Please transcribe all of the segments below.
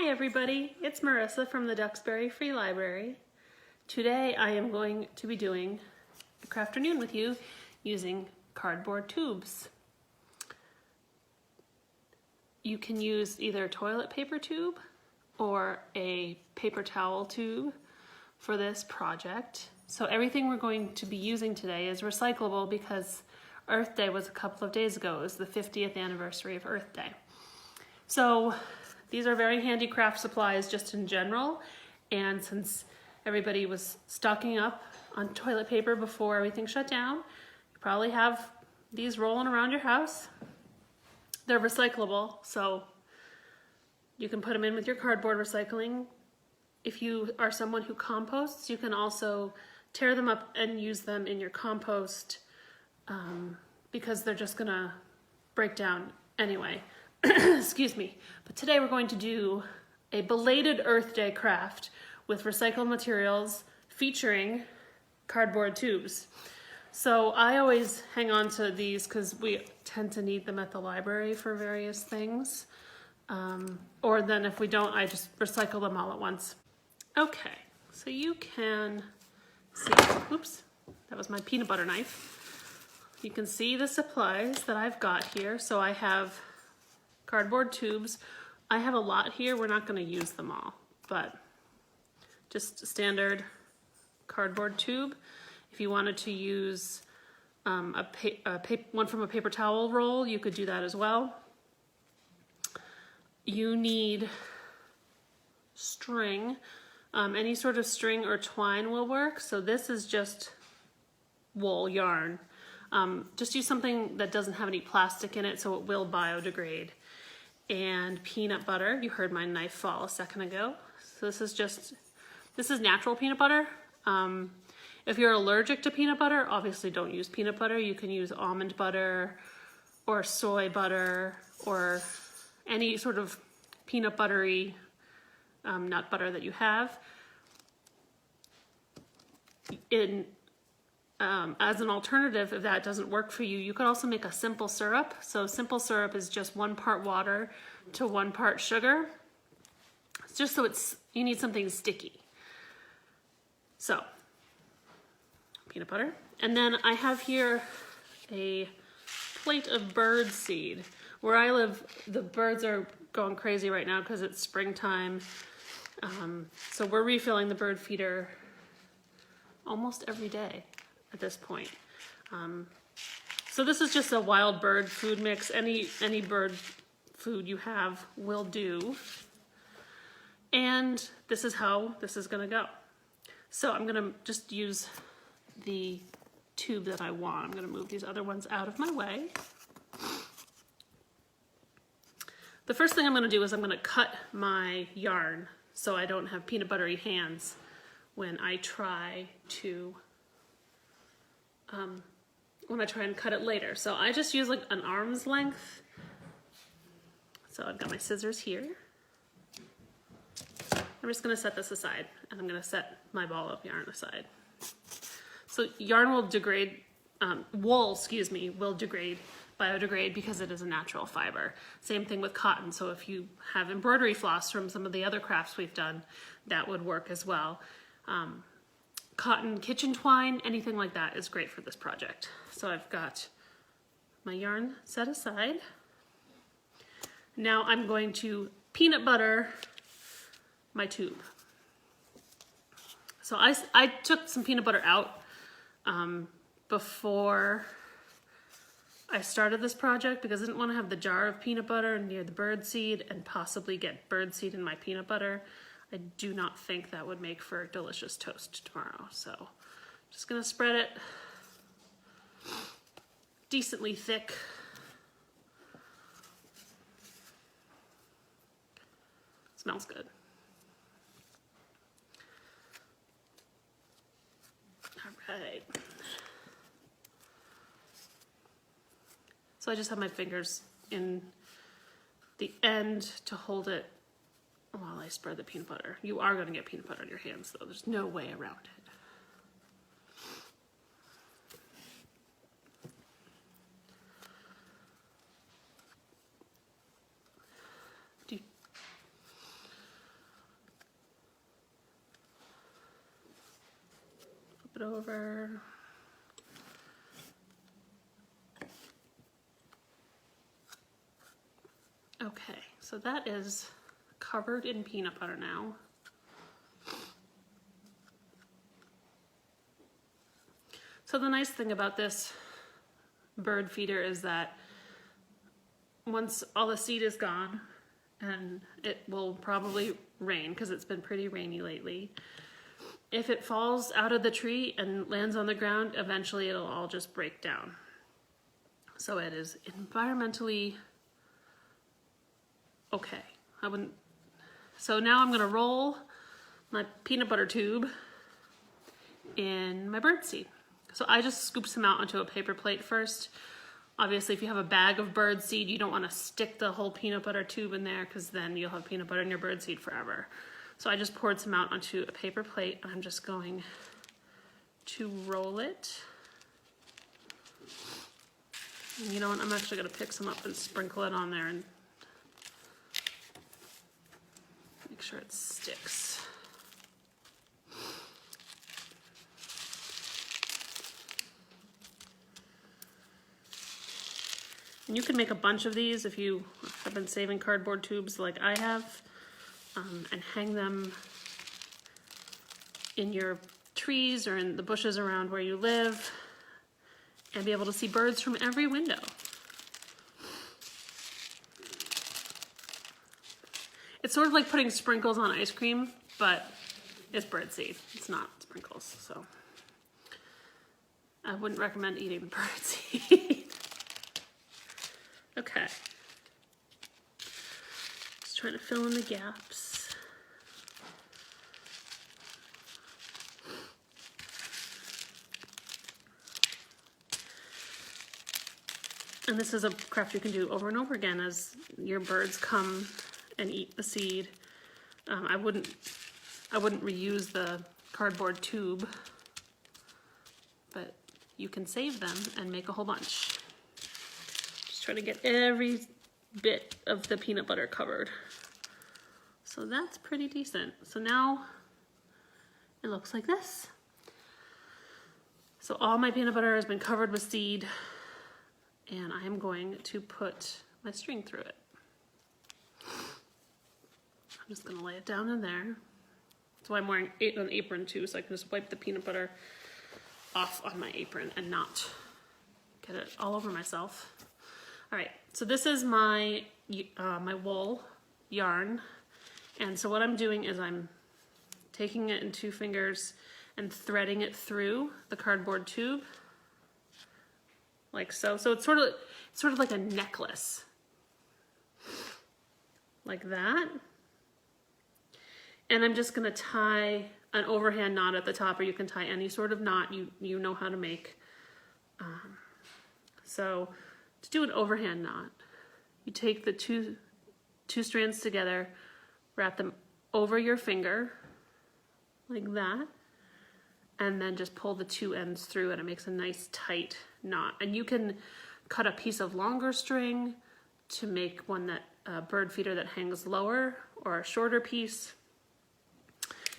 Hi everybody, it's Marissa from the Duxbury Free Library. Today I am going to be doing a Crafternoon with you using cardboard tubes. You can use either a toilet paper tube or a paper towel tube for this project. So everything we're going to be using today is recyclable because Earth Day was a couple of days ago. It was the 50th anniversary of Earth Day. So these are very handy craft supplies just in general, and since everybody was stocking up on toilet paper before everything shut down, you probably have these rolling around your house. They're recyclable, so you can put them in with your cardboard recycling. If you are someone who composts, you can also tear them up and use them in your compost because they're just gonna break down anyway. Excuse me. But today we're going to do a belated Earth Day craft with recycled materials featuring cardboard tubes. So I always hang on to these because we tend to need them at the library for various things. Or then if we don't, I just recycle them all at once. Okay, so you can see, oops, that was my peanut butter knife. You can see the supplies that I've got here. So I have cardboard tubes. I have a lot here. We're not going to use them all, but just a standard cardboard tube. If you wanted to use one from a paper towel roll, you could do that as well. You need string. Any sort of string or twine will work. So this is just wool yarn. Just use something that doesn't have any plastic in it so it will biodegrade. And peanut butter. You heard my knife fall a second ago. So this is natural peanut butter. If you're allergic to peanut butter, obviously don't use peanut butter. You can use almond butter or soy butter or any sort of peanut buttery nut butter that you have. As an alternative, if that doesn't work for you, you could also make a simple syrup. So simple syrup is just 1 part water to 1 part sugar. It's just so you need something sticky. So, peanut butter. And then I have here a plate of bird seed. Where I live, the birds are going crazy right now because it's springtime. So we're refilling the bird feeder almost every day at this point. So this is just a wild bird food mix. Any bird food you have will do. And this is how this is gonna go. So I'm gonna just use the tube that I want. I'm gonna move these other ones out of my way. The first thing I'm gonna do is I'm gonna cut my yarn so I don't have peanut buttery hands when I try and cut it later. So I just use like an arm's length. So I've got my scissors here. I'm just gonna set this aside and I'm gonna set my ball of yarn aside. So yarn will degrade, wool, excuse me, will biodegrade because it is a natural fiber. Same thing with cotton. So if you have embroidery floss from some of the other crafts we've done, that would work as well. Cotton kitchen twine, anything like that is great for this project. So I've got my yarn set aside. Now I'm going to peanut butter my tube. So I took some peanut butter out before I started this project because I didn't want to have the jar of peanut butter near the bird seed and possibly get bird seed in my peanut butter. I do not think that would make for delicious toast tomorrow. So I'm just gonna spread it decently thick. Smells good. All right. So I just have my fingers in the end to hold it while I spread the peanut butter. You are going to get peanut butter on your hands though. There's no way around it. it over. Okay, so that is covered in peanut butter now. So the nice thing about this bird feeder is that once all the seed is gone, and it will probably rain because it's been pretty rainy lately, if it falls out of the tree and lands on the ground, eventually it'll all just break down. So it is environmentally okay. So now I'm gonna roll my peanut butter tube in my bird seed. So I just scoop some out onto a paper plate first. Obviously, if you have a bag of bird seed, you don't want to stick the whole peanut butter tube in there because then you'll have peanut butter in your bird seed forever. So I just poured some out onto a paper plate. I'm just going to roll it. And you know what? I'm actually going to pick some up and sprinkle it on there and make sure it sticks. And you can make a bunch of these if you have been saving cardboard tubes like I have, and hang them in your trees or in the bushes around where you live and be able to see birds from every window. It's sort of like putting sprinkles on ice cream, but it's bird seed. It's not sprinkles, so I wouldn't recommend eating the bird seed. Okay, just trying to fill in the gaps. And this is a craft you can do over and over again as your birds come and eat the seed. I wouldn't reuse the cardboard tube, but you can save them and make a whole bunch. Try to get every bit of the peanut butter covered. So that's pretty decent. So now it looks like this. So all my peanut butter has been covered with seed, and I am going to put my string through it. I'm just gonna lay it down in there. That's why I'm wearing an apron too, so I can just wipe the peanut butter off on my apron and not get it all over myself. All right, so this is my my wool yarn, and so what I'm doing is I'm taking it in 2 fingers and threading it through the cardboard tube, like so. So it's sort of like a necklace, like that. And I'm just gonna tie an overhand knot at the top, or you can tie any sort of knot you know how to make. So to do an overhand knot, you take the two strands together, wrap them over your finger, like that, and then just pull the 2 ends through, and it makes a nice tight knot. And you can cut a piece of longer string to make one that bird feeder that hangs lower, or a shorter piece.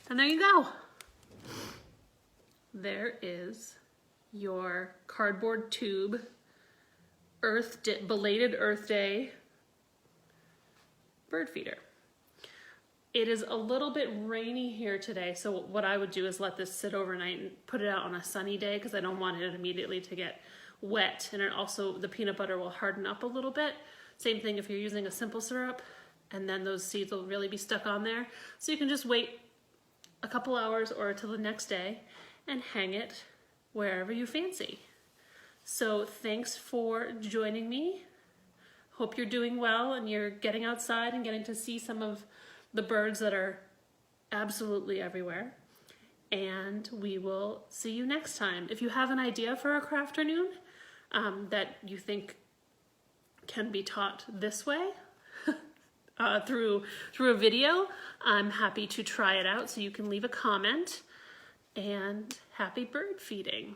And there you go. There is your cardboard tube belated Earth Day bird feeder. It is a little bit rainy here today, so what I would do is let this sit overnight and put it out on a sunny day, because I don't want it immediately to get wet, and it also, the peanut butter will harden up a little bit. Same thing if you're using a simple syrup, and then those seeds will really be stuck on there. So you can just wait a couple hours or till the next day and hang it wherever you fancy. So thanks for joining me. Hope you're doing well and you're getting outside and getting to see some of the birds that are absolutely everywhere. And we will see you next time. If you have an idea for a Crafternoon that you think can be taught this way through a video, I'm happy to try it out. So you can leave a comment, and happy bird feeding.